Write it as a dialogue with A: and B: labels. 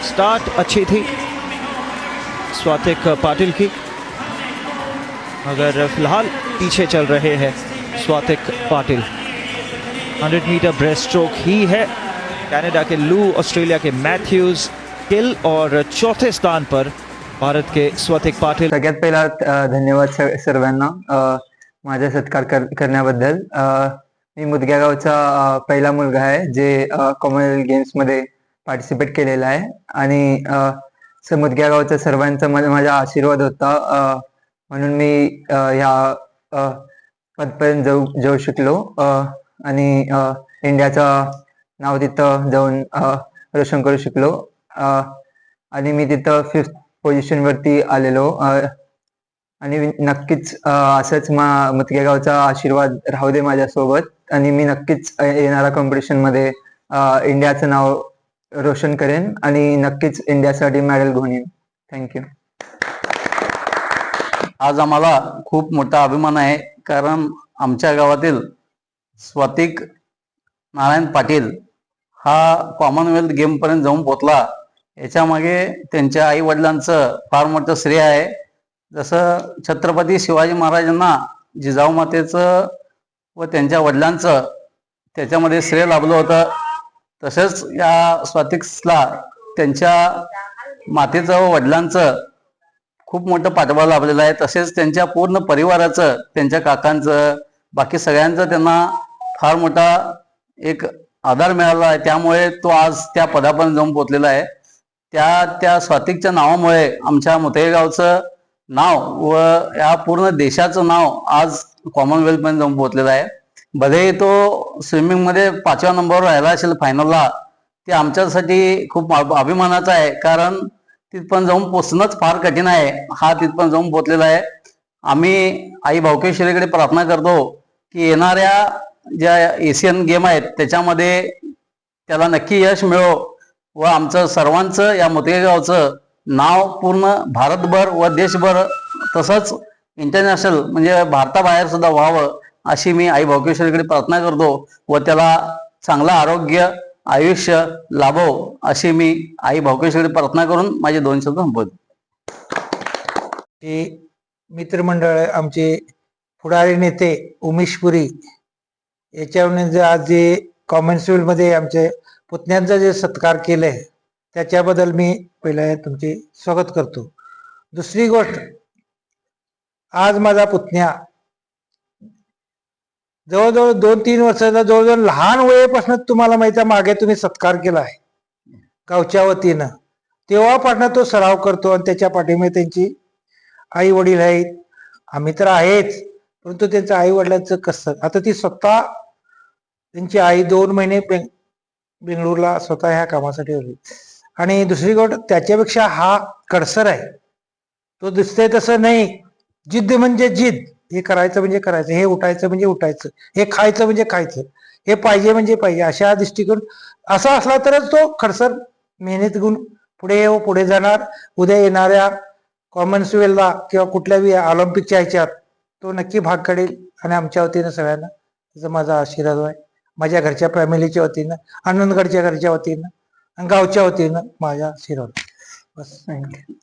A: Start अच्छी थी स्वातिक पाटिल की, मगर फिलहाल पीछे चल रहे हैं Swatik Patil. 100 metre breaststroke ही है। कनाडा के लू, ऑस्ट्रेलिया के मैथ्यूज, गिल और चौथे स्थान पर भारत के स्वातिक पाटिल।
B: सगळ्यात पहिला धन्यवाद सर्वांना माझा सत्कार करण्याबद्दल। मी मुदग्या गावचा पहिला मुलगा आहे जे कॉमनवेल्थ गेम्स मध्ये पार्टिसिपेट केलेला आहे आणि मुदग्या गावचा सर्वांचा माझा आशीर्वाद होता, म्हणून मी ह्या पदपर्यंत जाऊ शकलो आणि इंडियाचा नाव तिथं जाऊन रोशन करू शकलो आणि मी तिथं 5th पोझिशन वरती आलेलो आणि नक्कीच असंच मुदग्या गावचा आशीर्वाद राहू दे माझ्यासोबत आणि मी नक्कीच येणाऱ्या कॉम्पिटिशन मध्ये इंडियाचं नाव रोशन करेन आणि नक्कीच इंडियासाठी मेडल घेऊन येईन। थँक्यू।
C: आज आम्हाला खूप मोठा अभिमान आहे, कारण आमच्या गावातील स्वातिक नारायण पाटील हा कॉमनवेल्थ गेम पर्यंत जाऊन पोहोचला। याच्या मागे त्यांच्या आई वडिलांचं फार मोठं श्रेय आहे। जसं छत्रपती शिवाजी महाराजांना जिजाऊ मातेचं व त्यांच्या वडिलांचं त्याच्यामध्ये श्रेय लाभलं होतं, तसंच या स्वातिकला त्यांच्या मातेचं व वडिलांचं खूप मोठं पाठबळ लाभलेलं आहे। तसेच त्यांच्या पूर्ण परिवाराचं, त्यांच्या काकांचं, बाकी सगळ्यांचं त्यांना फार मोठा एक आधार मिळाला आहे। त्यामुळे तो आज त्या पदापर्यंत जाऊन पोहोचलेला आहे। त्या स्वातिकच्या नावामुळे आमच्या मुदगे गावचं नाव व या पूर्ण देशाचं नाव आज कॉमनवेल्थ पर्यंत जाऊन पोहोचलेलं आहे। भले तो स्विमिंग मध्ये 5व्या नंबरवर राहिला असेल फायनलला, ते आमच्यासाठी खूप अभिमानाचं आहे, कारण तिथपर्यंत जाऊन पोचणंच फार कठीण आहे। हा तिथपर्यंत जाऊन पोहोचलेला आहे। आम्ही आई भावकेश्वरीकडे प्रार्थना करतो की येणाऱ्या ज्या एशियन गेम आहेत त्याच्यामध्ये त्याला नक्की यश मिळो व आमचं सर्वांचं या मुदगे गावचं नाव पूर्ण भारतभर व देशभर तसंच इंटरनॅशनल म्हणजे भारताबाहेर सुद्धा व्हावं अशी मी आई भावकेश्वरीकडे प्रार्थना करतो व त्याला चांगलं आरोग्य आयुष्य लाभो अशी मी आई भावकेश्वरी प्रार्थना करून माझे 2 शब्द संपवतो।
D: हे मित्रमंडळ आमचे पुढारी नेते उमेश पुरी याच्यावर आज जे कॉमन्सवेल्थ मध्ये आमचे पुतण्यांचा जे सत्कार केलाय त्याच्याबद्दल मी पहिला तुमचे स्वागत करतो। दुसरी गोष्ट, आज माझा पुतण्या जवळजवळ 2-3 वर्षाचा, जवळजवळ लहान वयापासून तुम्हाला माहिती आहे मागे तुम्ही सत्कार केला आहे गावच्या वतीनं, तेव्हापासून तो सराव करतो आणि त्याच्या पाठीमागे त्यांची आई वडील आहेत, आम्ही तर आहेच, परंतु त्यांच्या आई वडिलांचं कसं, आता ती स्वतः त्यांची आई 2 महिने बेंगळूरला स्वतः ह्या कामासाठी होती। आणि दुसरी गोष्ट, त्याच्यापेक्षा हा कडसर आहे, तो दिसतंय तसं नाही। जिद्द म्हणजे जिद्द, हे करायचं म्हणजे करायचं, हे उठायचं म्हणजे उठायचं, हे खायचं म्हणजे खायचं, हे पाहिजे म्हणजे पाहिजे, अशा दृष्टिकोन असा असला तरच तो खडसर मेहनत घेऊन पुढे जाणार। उद्या येणाऱ्या कॉमन्सवेल्थला किंवा कुठल्याही ऑलिम्पिकच्या ह्याच्यात तो नक्की भाग काढेल आणि आमच्या वतीनं सगळ्यांना त्याचा माझा आशीर्वाद आहे। माझ्या घरच्या फॅमिलीच्या वतीनं, आनंदगडच्या घरच्या वतीनं आणि गावच्या वतीनं माझ्या आशीर्वाद। बस, थँक्यू।